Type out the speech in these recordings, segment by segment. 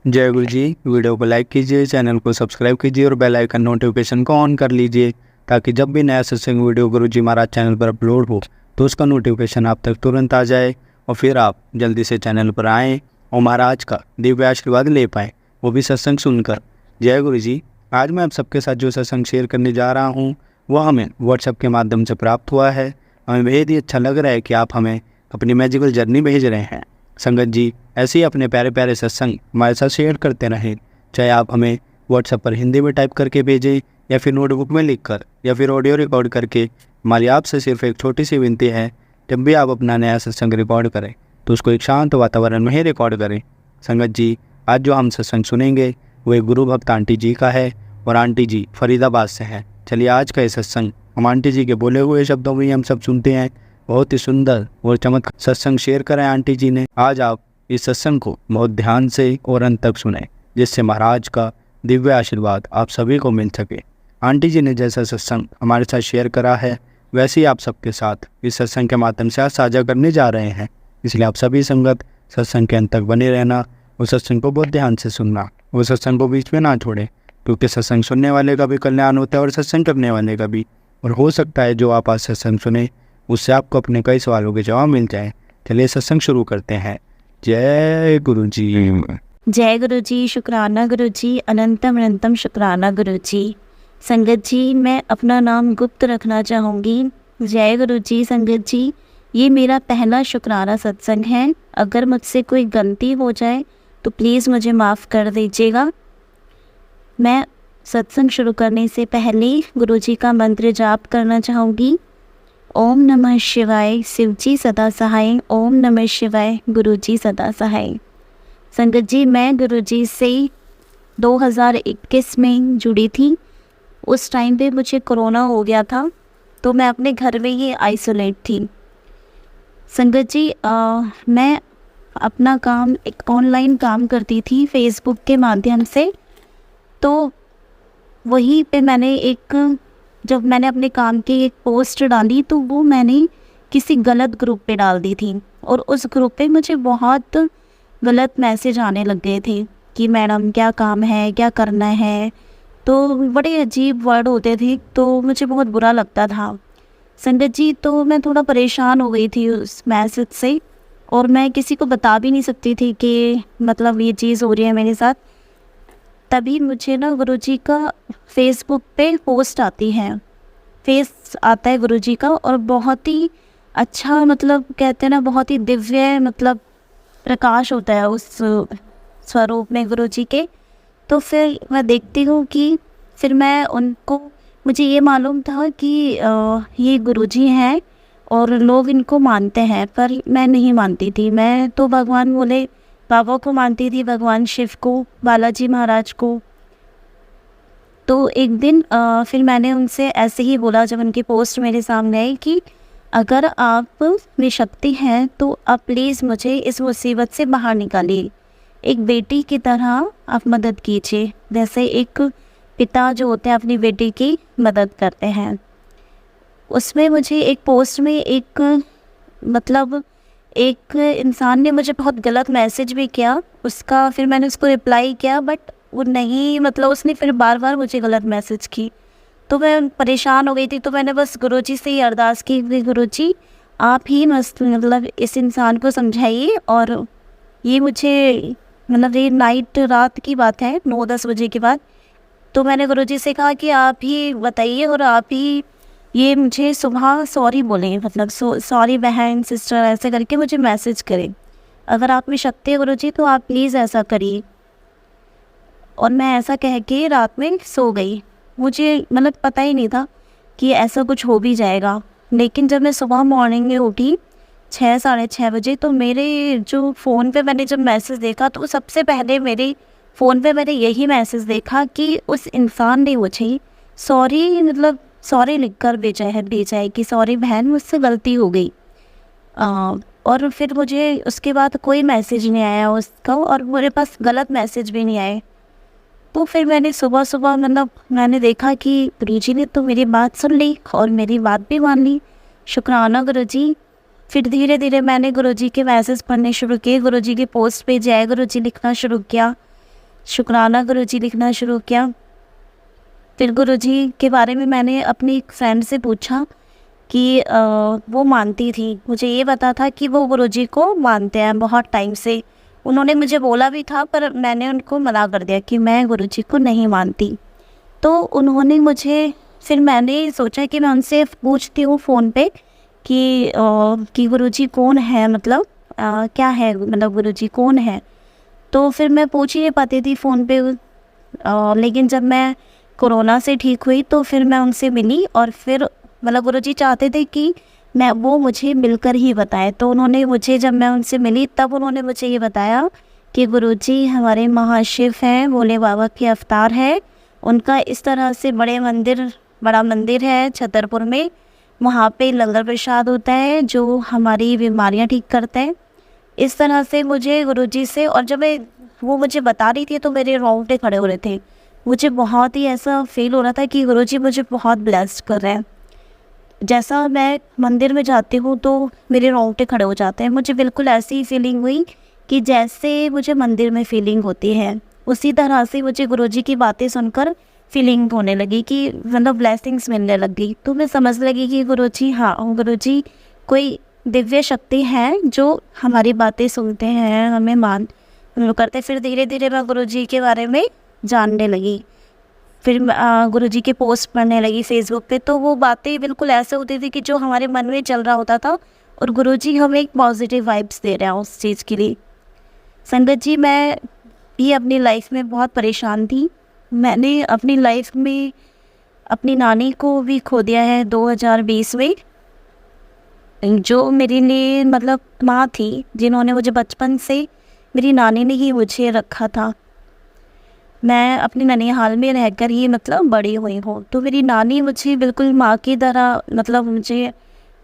जय गुरु जी। वीडियो को लाइक कीजिए, चैनल को सब्सक्राइब कीजिए और बेल आइकन नोटिफिकेशन को ऑन कर लीजिए ताकि जब भी नया सत्संग वीडियो गुरु जी महाराज चैनल पर अपलोड हो तो उसका नोटिफिकेशन आप तक तुरंत आ जाए और फिर आप जल्दी से चैनल पर आएँ और महाराज का दिव्य आशीर्वाद ले पाएँ, वो भी सत्संग सुनकर। जय गुरु जी। आज मैं आप सबके साथ जो सत्संग शेयर करने जा रहा हूँ वह हमें व्हाट्सएप के माध्यम से प्राप्त हुआ है। हमें बेहद ही अच्छा लग रहा है कि आप हमें अपनी मैजिकल जर्नी भेज रहे हैं। संगत जी, ऐसे ही अपने प्यारे प्यारे सत्संग हमारे साथ शेयर करते रहें, चाहे आप हमें व्हाट्सएप पर हिंदी में टाइप करके भेजें या फिर नोटबुक में लिखकर या फिर ऑडियो रिकॉर्ड करके। हमारी आपसे सिर्फ एक छोटी सी विनती है, जब भी आप अपना नया सत्संग रिकॉर्ड करें तो उसको एक शांत वातावरण में ही रिकॉर्ड करें। संगत जी, आज जो हम सत्संग सुनेंगे वो एक गुरु भक्त आंटी जी का है और आंटी जी फरीदाबाद से हैं। चलिए आज का ये सत्संग हम आंटी जी के बोले हुए शब्दों में ही हम सब सुनते हैं। बहुत ही सुंदर और चमत्कार सत्संग शेयर करें आंटी जी ने। आज आप इस सत्संग को बहुत ध्यान से और अंत तक सुने, जिससे महाराज का दिव्य आशीर्वाद आप सभी को मिल सके। आंटी जी ने जैसा सत्संग हमारे साथ शेयर करा है वैसे ही आप सबके साथ इस सत्संग के माध्यम से आज साझा करने जा रहे हैं। इसलिए आप सभी संगत सत्संग के अंत तक बने रहना, उस सत्संग को बहुत ध्यान से सुनना, उस सत्संग को बीच में ना छोड़ें, क्योंकि सत्संग सुनने वाले का भी कल्याण होता है और सत्संग करने वाले का भी। और हो सकता है जो आप आज सत्संग सुने उससे आपको अपने कई सवालों के जवाब मिल जाए। चलिए सत्संग शुरू करते हैं। जय गुरु जी। जय गुरु जी। शुक्राना गुरु जी, अनंतम अनंतम शुक्राना गुरु जी। संगत जी, मैं अपना नाम गुप्त रखना चाहूँगी। जय गुरु जी। संगत जी, ये मेरा पहला शुक्राना सत्संग है। अगर मुझसे कोई गलती हो जाए तो प्लीज़ मुझे माफ़ कर दीजिएगा। मैं सत्संग शुरू करने से पहले गुरु जी का मंत्र जाप करना चाहूँगी। ओम नमः शिवाय, शिव जी सदा सहाय। ओम नमः शिवाय, गुरु जी सदा सहाय। संगत जी, मैं गुरु जी से 2021 में जुड़ी थी। उस टाइम पे मुझे कोरोना हो गया था, तो मैं अपने घर में ही आइसोलेट थी। संगत जी, मैं अपना काम एक ऑनलाइन काम करती थी फेसबुक के माध्यम से। तो वहीं पे जब मैंने अपने काम की एक पोस्ट डाली तो वो मैंने किसी गलत ग्रुप पे डाल दी थी और उस ग्रुप पे मुझे बहुत गलत मैसेज आने लग गए थे कि मैडम क्या काम है, क्या करना है। तो बड़े अजीब वर्ड होते थे, तो मुझे बहुत बुरा लगता था। संगत जी, तो मैं थोड़ा परेशान हो गई थी उस मैसेज से और मैं किसी को बता भी नहीं सकती थी कि मतलब ये चीज़ हो रही है मेरे साथ। तभी मुझे ना गुरुजी का फेसबुक पे पोस्ट आती है, फेस आता है गुरुजी का, और बहुत ही अच्छा, मतलब कहते हैं ना, बहुत ही दिव्य मतलब प्रकाश होता है उस स्वरूप में गुरुजी के। तो फिर मैं देखती हूँ कि फिर मैं उनको, मुझे ये मालूम था कि ये गुरुजी हैं और लोग इनको मानते हैं, पर मैं नहीं मानती थी। मैं तो भगवान भोले बाबा को मानती थी, भगवान शिव को, बालाजी महाराज को। तो एक दिन फिर मैंने उनसे ऐसे ही बोला, जब उनकी पोस्ट मेरे सामने आई, कि अगर आप में शक्ति है तो आप प्लीज़ मुझे इस मुसीबत से बाहर निकालिए। एक बेटी की तरह आप मदद कीजिए, जैसे एक पिता जो होते हैं अपनी बेटी की मदद करते हैं। उसमें मुझे एक पोस्ट में एक इंसान ने मुझे बहुत गलत मैसेज भी किया। उसका फिर मैंने उसको रिप्लाई किया, बट वो नहीं, मतलब उसने फिर बार बार मुझे गलत मैसेज की। तो मैं परेशान हो गई थी। तो मैंने बस गुरुजी से ही अरदास की कि गुरुजी आप ही मतलब इस इंसान को समझाइए। और ये मुझे, मतलब ये रात की बात है, 9-10 बजे के बाद। तो मैंने गुरुजी से कहा कि आप ही बताइए और आप ही ये मुझे सुबह सॉरी बोलें, मतलब सॉरी बहन, सिस्टर, ऐसे करके मुझे मैसेज करें। अगर आप में शक्ति है गुरुजी तो आप प्लीज़ ऐसा करिए। और मैं ऐसा कह के रात में सो गई। मुझे मतलब पता ही नहीं था कि ऐसा कुछ हो भी जाएगा। लेकिन जब मैं सुबह मॉर्निंग में उठी 6-6:30 बजे, तो मेरे जो फ़ोन पे मैंने जब मैसेज देखा तो सबसे पहले मेरे फ़ोन पे मैंने यही मैसेज देखा कि उस इंसान ने मुझे सॉरी लिख कर भेजा है कि सॉरी बहन, मुझसे गलती हो गई। और फिर मुझे उसके बाद कोई मैसेज नहीं आया उसका, और मेरे पास गलत मैसेज भी नहीं आए। तो फिर मैंने सुबह मैंने देखा कि गुरुजी ने तो मेरी बात सुन ली और मेरी बात भी मान ली। शुक्राना गुरुजी। फिर धीरे धीरे मैंने गुरुजी के मैसेज पढ़ने शुरू किए, गुरुजी के पोस्ट पे जय गुरुजी लिखना शुरू किया। शुक्राना गुरुजी लिखना शुरू किया। फिर गुरुजी के बारे में मैंने अपनी एक फ्रेंड से पूछा कि वो मानती थी। मुझे ये पता था कि वो गुरुजी को मानते हैं बहुत टाइम से। उन्होंने मुझे बोला भी था, पर मैंने उनको मना कर दिया कि मैं गुरुजी को नहीं मानती। तो उन्होंने मुझे, फिर मैंने सोचा कि मैं उनसे पूछती हूँ फ़ोन पे कि गुरुजी कौन है, मतलब क्या है, मतलब गुरुजी कौन है। तो फिर मैं पूछ ही नहीं पाती थी फ़ोन पे। लेकिन जब मैं कोरोना से ठीक हुई तो फिर मैं उनसे मिली, और फिर मतलब गुरुजी चाहते थे कि वो मुझे मिलकर ही बताएं। तो उन्होंने मुझे, जब मैं उनसे मिली तब उन्होंने मुझे ये बताया कि गुरुजी हमारे महाशिव हैं, भोले बाबा के अवतार हैं। उनका इस तरह से बड़ा मंदिर है छतरपुर में, वहाँ पे लंगर प्रसाद होता है जो हमारी बीमारियाँ ठीक करते हैं। इस तरह से मुझे गुरुजी से, और जब वो मुझे बता रही थी तो मेरे रोंगटे खड़े हो रहे थे। मुझे बहुत ही ऐसा फील हो रहा था कि गुरुजी मुझे बहुत ब्लेस्ड कर रहे हैं। जैसा मैं मंदिर में जाती हूँ तो मेरे रोंगटे खड़े हो जाते हैं। मुझे बिल्कुल ऐसी ही फीलिंग हुई कि जैसे मुझे मंदिर में फीलिंग होती है, उसी तरह से मुझे गुरुजी की बातें सुनकर फीलिंग होने लगी कि मतलब ब्लेसिंग्स मिलने लगी। तो मैं समझ लगी कि गुरुजी, हाँ, गुरुजी कोई दिव्य शक्ति है जो हमारी बातें सुनते हैं, हमें मान करते। फिर धीरे धीरे मैं गुरुजी के बारे में जानने लगी। फिर गुरुजी के पोस्ट पढ़ने लगी फेसबुक पे, तो वो बातें बिल्कुल ऐसे होती थी कि जो हमारे मन में चल रहा होता था, और गुरुजी हमें एक पॉजिटिव वाइब्स दे रहे हैं उस चीज़ के लिए। संगत जी, मैं भी अपनी लाइफ में बहुत परेशान थी। मैंने अपनी लाइफ में अपनी नानी को भी खो दिया है 2020 में, जो मेरे लिए मतलब माँ थी, जिन्होंने मुझे बचपन से, मेरी नानी ने ही मुझे रखा था। मैं अपने ननिहाल में रहकर ही मतलब बड़ी हुई हूँ। तो मेरी नानी मुझे बिल्कुल माँ की तरह मतलब मुझे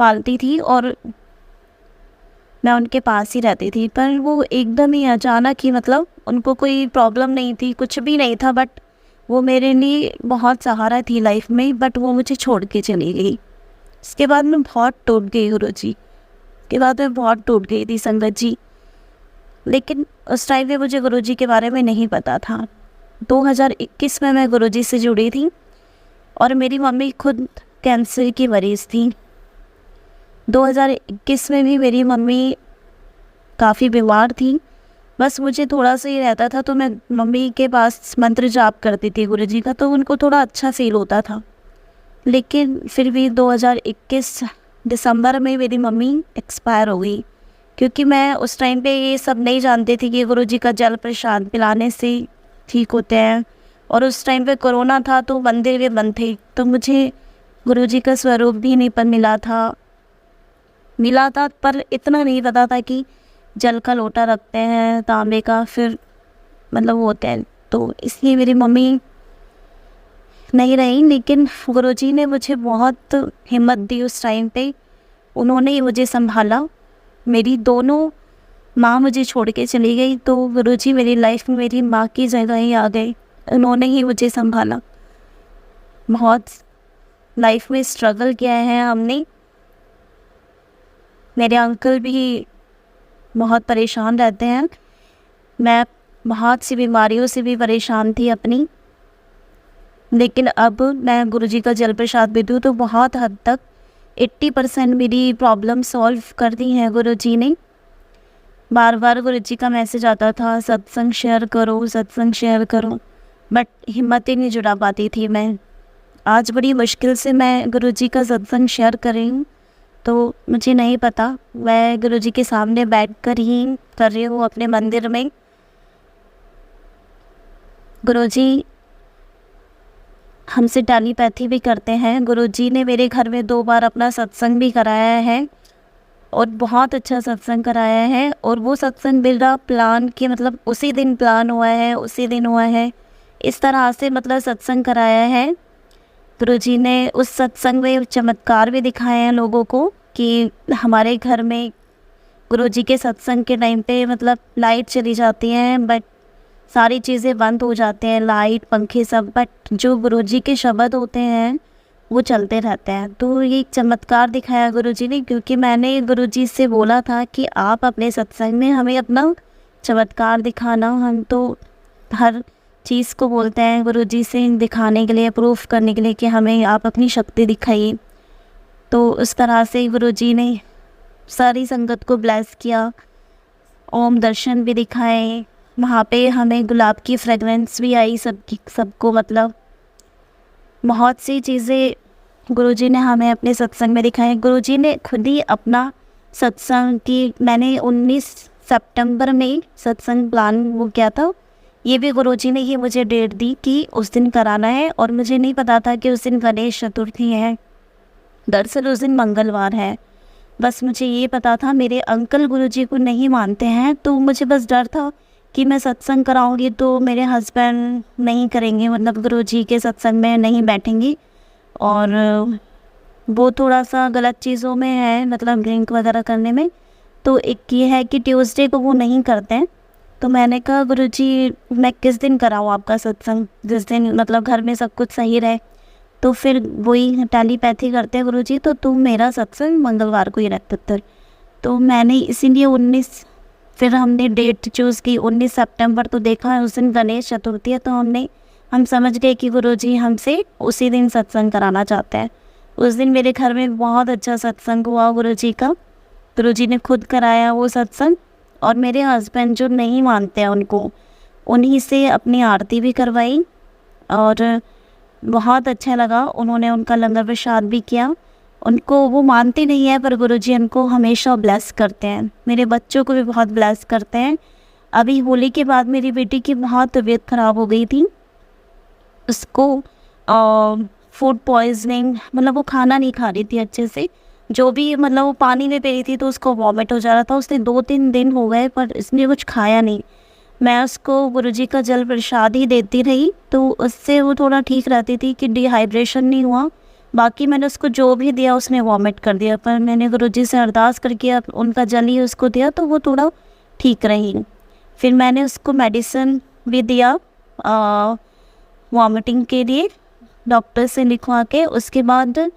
पालती थी, और मैं उनके पास ही रहती थी। पर वो एकदम ही अचानक ही, मतलब उनको कोई प्रॉब्लम नहीं थी, कुछ भी नहीं था, बट वो मेरे लिए बहुत सहारा थी लाइफ में, बट वो मुझे छोड़ के चली गई। इसके बाद मैं बहुत टूट गई गुरुजी, के बाद मैं बहुत टूट गई थी संगत जी। लेकिन उस टाइम पे मुझे गुरुजी के बारे में नहीं पता था। 2021 में मैं गुरुजी से जुड़ी थी, और मेरी मम्मी खुद कैंसर की मरीज़ थी। 2021 में भी मेरी मम्मी काफ़ी बीमार थी। बस मुझे थोड़ा सा ही रहता था, तो मैं मम्मी के पास मंत्र जाप करती थी गुरुजी का, तो उनको थोड़ा अच्छा फील होता था। लेकिन फिर भी 2021 दिसंबर में मेरी मम्मी एक्सपायर हो गई, क्योंकि मैं उस टाइम पे ये सब नहीं जानती थी कि गुरुजी का जल प्रसाद पिलाने से ठीक होते हैं। और उस टाइम पे कोरोना था, तो मंदिर भी बंद थे, तो मुझे गुरुजी का स्वरूप भी नहीं पर मिला था, पर इतना नहीं पता था कि जल का लोटा रखते हैं तांबे का, फिर मतलब होते हैं। तो इसलिए मेरी मम्मी नहीं रही, लेकिन गुरुजी ने मुझे बहुत हिम्मत दी उस टाइम पे। उन्होंने ही मुझे संभाला। मेरी दोनों माँ मुझे छोड़ के चली गई, तो गुरुजी मेरी लाइफ में मेरी माँ की जगह ही आ गए। उन्होंने ही मुझे संभाला। बहुत लाइफ में स्ट्रगल किया है हमने। मेरे अंकल भी बहुत परेशान रहते हैं। मैं बहुत सी बीमारियों से भी परेशान थी अपनी, लेकिन अब मैं गुरुजी का जल प्रसाद पीती हूँ तो बहुत हद तक 80% मेरी प्रॉब्लम सॉल्व कर दी है गुरुजी ने। बार बार गुरुजी का मैसेज आता था, सत्संग शेयर करो, सत्संग शेयर करो, बट हिम्मत ही नहीं जुटा पाती थी मैं। आज बड़ी मुश्किल से मैं गुरुजी का सत्संग शेयर कर रही हूँ, तो मुझे नहीं पता, मैं गुरुजी के सामने बैठकर ही कर रही हूँ अपने मंदिर में। गुरुजी हमसे टेलीपैथी भी करते हैं। गुरुजी ने मेरे घर में 2 बार अपना सत्संग भी कराया है, और बहुत अच्छा सत्संग कराया है। और वो सत्संग मेरा प्लान के मतलब उसी दिन प्लान हुआ है, उसी दिन हुआ है, इस तरह से मतलब सत्संग कराया है। गुरुजी ने उस सत्संग में चमत्कार भी दिखाए हैं लोगों को, कि हमारे घर में गुरुजी के सत्संग के टाइम पे मतलब लाइट चली जाती है, बट सारी चीज़ें बंद हो जाते हैं, लाइट पंखे सब, बट जो गुरुजी के शब्द होते हैं वो चलते रहते हैं। तो ये एक चमत्कार दिखाया गुरुजी ने, क्योंकि मैंने गुरुजी से बोला था कि आप अपने सत्संग में हमें अपना चमत्कार दिखाना। हम तो हर चीज़ को बोलते हैं गुरुजी से दिखाने के लिए, प्रूफ करने के लिए कि हमें आप अपनी शक्ति दिखाइए। तो उस तरह से गुरुजी ने सारी संगत को ब्लेस किया, ओम दर्शन भी दिखाए, वहाँ पे हमें गुलाब की फ्रेगरेंस भी आई सबको, मतलब बहुत सी चीज़ें गुरुजी ने हमें अपने सत्संग में दिखाए। गुरुजी ने खुद ही अपना सत्संग की, मैंने 19 सितंबर में सत्संग प्लान वो किया था, ये भी गुरुजी ने ही मुझे डेट दी कि उस दिन कराना है, और मुझे नहीं पता था कि उस दिन गणेश चतुर्थी है, दरअसल उस दिन मंगलवार है। बस मुझे ये पता था, मेरे अंकल गुरुजी को नहीं मानते हैं, तो मुझे बस डर था कि मैं सत्संग कराऊंगी तो मेरे हस्बैंड नहीं करेंगे, मतलब गुरुजी के सत्संग में नहीं बैठेंगी, और वो थोड़ा सा गलत चीज़ों में है, मतलब ड्रिंक वगैरह करने में। तो एक ये है कि ट्यूसडे को वो नहीं करते हैं। तो मैंने कहा गुरुजी मैं किस दिन कराऊँ आपका सत्संग, जिस दिन मतलब घर में सब कुछ सही रहे। तो फिर वही टेलीपैथी करते हैं गुरुजी, तो तुम मेरा सत्संग मंगलवार को ही रखते। तो मैंने इसीलिए 19, फिर हमने डेट चूज़ की 19 सितंबर। तो देखा उस दिन गणेश चतुर्थी है, तो हम समझ गए कि गुरुजी हमसे उसी दिन सत्संग कराना चाहते हैं। उस दिन मेरे घर में बहुत अच्छा सत्संग हुआ गुरुजी का, गुरुजी ने खुद कराया वो सत्संग, और मेरे हस्बैंड जो नहीं मानते हैं उनको, उन्हीं से अपनी आरती भी करवाई, और बहुत अच्छा लगा। उन्होंने उनका लंगर प्रसाद भी किया। उनको, वो मानते नहीं है पर गुरुजी उनको हमेशा ब्लेस करते हैं, मेरे बच्चों को भी बहुत ब्लेस करते हैं। अभी होली के बाद मेरी बेटी की बहुत तबीयत ख़राब हो गई थी, उसको फूड पॉइजनिंग, मतलब वो खाना नहीं खा रही थी अच्छे से, जो भी मतलब वो पानी में पी रही थी तो उसको वॉमिट हो जा रहा था। उसने 2-3 दिन हो गए पर इसने कुछ खाया नहीं। मैं उसको गुरुजी का जल प्रसाद ही देती रही, तो उससे वो थोड़ा ठीक रहती थी कि डिहाइड्रेशन नहीं हुआ। बाकी मैंने उसको जो भी दिया उसने वॉमिट कर दिया, पर मैंने गुरुजी से अरदास करके उनका जल ही उसको दिया तो वो थोड़ा ठीक रही। फिर मैंने उसको मेडिसिन भी दिया वॉमिटिंग के लिए, डॉक्टर से लिखवा के। उसके बाद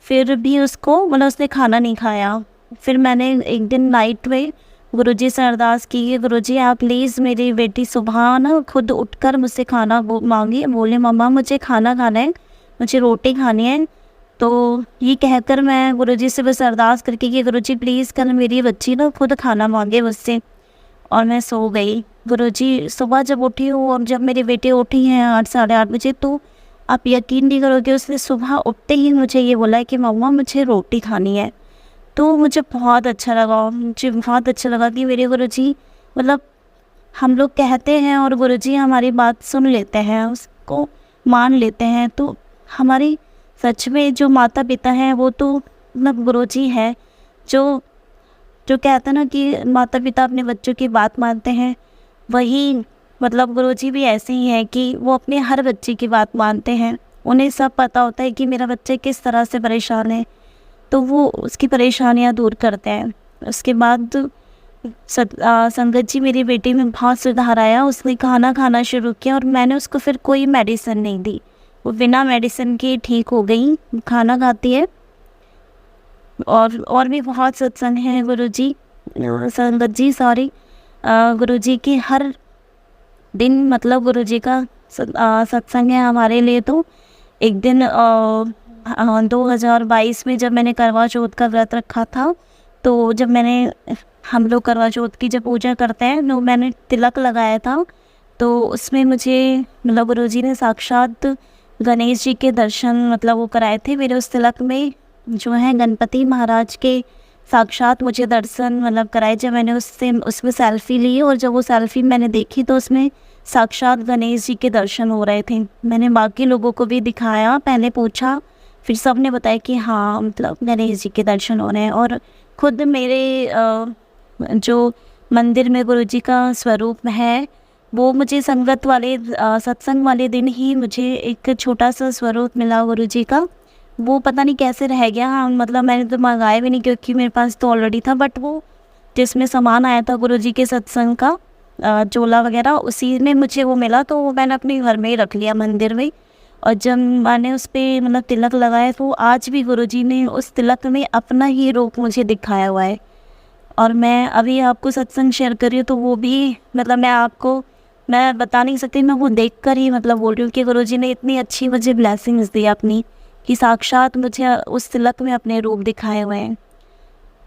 फिर भी उसको, मतलब उसने खाना नहीं खाया। फिर मैंने एक दिन नाइट में गुरुजी से अरदास की कि गुरुजी आप प्लीज़ मेरी बेटी सुबह ना खुद उठकर मुझसे खाना मांगी, बोले मम्मा मुझे खाना खाना है, मुझे रोटी खानी है। तो ये कहकर मैं गुरुजी से बस अरदास करके कि गुरुजी प्लीज़ कल मेरी बच्ची ना खुद खाना मांगे मुझसे, और मैं सो गई। गुरुजी सुबह जब उठी हूँ, और जब मेरी बेटी उठी हैं 8 साढ़े 8 बजे, तो आप यकीन नहीं करोगे उसने सुबह उठते ही मुझे ये बोला है कि मम्मा मुझे रोटी खानी है। तो मुझे बहुत अच्छा लगा कि मेरे गुरुजी, मतलब हम लोग कहते हैं और गुरुजी हमारी बात सुन लेते हैं, उसको मान लेते हैं। तो हमारी सच में जो माता पिता हैं वो तो मतलब गुरुजी है, जो कहते हैं ना कि माता पिता अपने बच्चों की बात मानते हैं, वही मतलब गुरुजी भी ऐसे ही हैं कि वो अपने हर बच्चे की बात मानते हैं। उन्हें सब पता होता है कि मेरा बच्चा किस तरह से परेशान है, तो वो उसकी परेशानियां दूर करते हैं। उसके बाद संगत जी मेरी बेटी में बहुत सुधार आया, उसने खाना खाना शुरू किया, और मैंने उसको फिर कोई मेडिसिन नहीं दी, वो बिना मेडिसिन के ठीक हो गई, खाना खाती है। और भी बहुत सत्संग हैं संगत जी गुरुजी की हर दिन, मतलब गुरुजी का सत्संग है हमारे लिए। तो एक दिन 2022 में जब मैंने करवा चौथ का व्रत रखा था, तो जब हम लोग करवा चौथ की जब पूजा करते हैं तो मैंने तिलक लगाया था, तो उसमें मुझे मतलब गुरुजी ने साक्षात गणेश जी के दर्शन मतलब वो कराए थे। मेरे उस तिलक में जो है गणपति महाराज के साक्षात मुझे दर्शन मतलब कराए। जब मैंने उसमें सेल्फ़ी ली, और जब वो सेल्फ़ी मैंने देखी तो उसमें साक्षात गणेश जी के दर्शन हो रहे थे। मैंने बाकी लोगों को भी दिखाया, पहले पूछा, फिर सब ने बताया कि हाँ मतलब गणेश जी के दर्शन हो रहे हैं। और खुद मेरे जो मंदिर में गुरुजी का स्वरूप है, वो मुझे सत्संग वाले दिन ही मुझे एक छोटा सा स्वरूप मिला गुरुजी का। वो पता नहीं कैसे रह गया, मतलब मैंने तो मंगाया भी नहीं क्योंकि मेरे पास तो ऑलरेडी था, बट वो जिसमें सामान आया था गुरुजी के सत्संग का चोला वगैरह, उसी में मुझे वो मिला, तो वो मैंने अपने घर में ही रख लिया मंदिर में। और जब मैंने उस पर मतलब तिलक लगाया, तो आज भी गुरुजी ने उस तिलक में अपना ही रूप मुझे दिखाया हुआ है। और मैं अभी आपको सत्संग शेयर कर रही हूँ, तो वो भी मतलब मैं आपको मैं बता नहीं सकती, मैं वो देखकर ही मतलब बोल रही हूँ कि गुरुजी ने इतनी अच्छी मुझे ब्लेसिंग्स दी अपनी, कि साक्षात मुझे उस तिलक में अपने रूप दिखाए हुए हैं।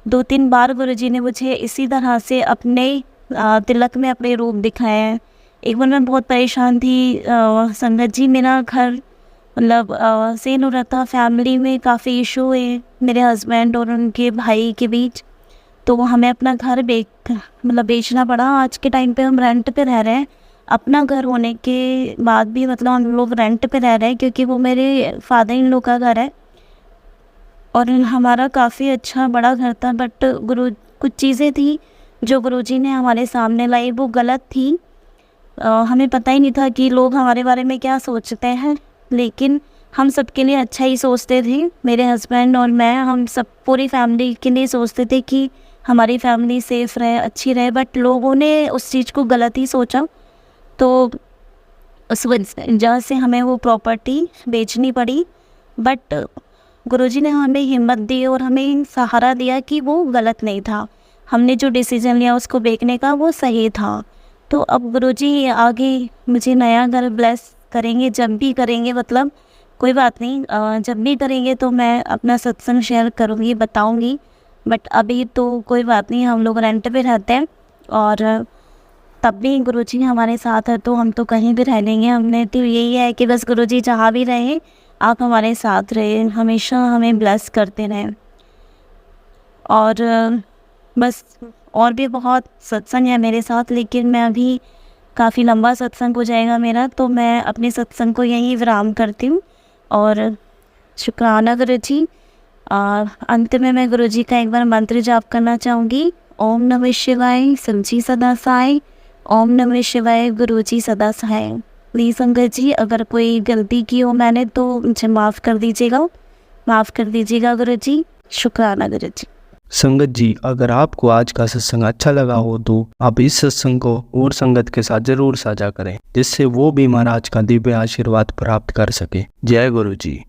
2-3 बार गुरुजी ने मुझे इसी तरह से अपने तिलक में अपने रूप दिखाए हैं। एक बार मैं बहुत परेशान थी संगत जी, मेरा घर मतलब सेल हो रहा था, फैमिली में काफ़ी इशू हुए मेरे हस्बैंड और उनके भाई के बीच, तो हमें अपना घर बेचना पड़ा। आज के टाइम पे हम रेंट पे रह रहे हैं, अपना घर होने के बाद भी मतलब हम लोग रेंट पे रह रहे हैं, क्योंकि वो मेरे फादर इन लोग का घर है और हमारा काफ़ी अच्छा बड़ा घर था। बट कुछ चीज़ें थी जो गुरुजी ने हमारे सामने लाई, वो गलत थी। हमें पता ही नहीं था कि लोग हमारे बारे में क्या सोचते हैं, लेकिन हम सबके लिए अच्छा ही सोचते थे। मेरे हस्बैंड और मैं, हम सब पूरी फैमिली के लिए सोचते थे कि हमारी फैमिली सेफ़ रहे, अच्छी रहे। बट लोगों ने उस चीज़ को गलत ही सोचा, तो उस वजह से हमें वो प्रॉपर्टी बेचनी पड़ी। बट गुरुजी ने हमें हिम्मत दी और हमें सहारा दिया कि वो गलत नहीं था, हमने जो डिसीज़न लिया उसको बेचने का वो सही था। तो अब गुरुजी आगे मुझे नया घर ब्लेस करेंगे, जब भी करेंगे मतलब कोई बात नहीं, जब भी करेंगे तो मैं अपना सत्संग शेयर करूँगी, बताऊँगी। बट अभी तो कोई बात नहीं, हम लोग रेंट पे रहते हैं और तब भी गुरुजी हमारे साथ है, तो हम तो कहीं भी रह लेंगे। हमने तो यही है कि बस गुरुजी जहाँ भी रहें आप हमारे साथ रहें, हमेशा हमें ब्लेस करते रहें। और बस और भी बहुत सत्संग है मेरे साथ, लेकिन मैं अभी काफ़ी लंबा सत्संग हो जाएगा मेरा, तो मैं अपने सत्संग को यहीं विराम करती हूँ। और शुक्राना गुरुजी। अंत में मैं गुरुजी का एक बार मंत्र जाप करना चाहूँगी। ओम नमः शिवाय, समझी सदा साई। ओम नमः शिवाय, गुरुजी सदा सहाय। प्लीज़ संगत जी, अगर कोई गलती की हो मैंने तो मुझे माफ़ कर दीजिएगा गुरुजी। शुक्राना गुरुजी। संगत जी, अगर आपको आज का सत्संग अच्छा लगा हो तो आप इस सत्संग को और संगत के साथ जरूर साझा करें, जिससे वो भी महाराज का दिव्य आशीर्वाद प्राप्त कर सके। जय गुरु जी।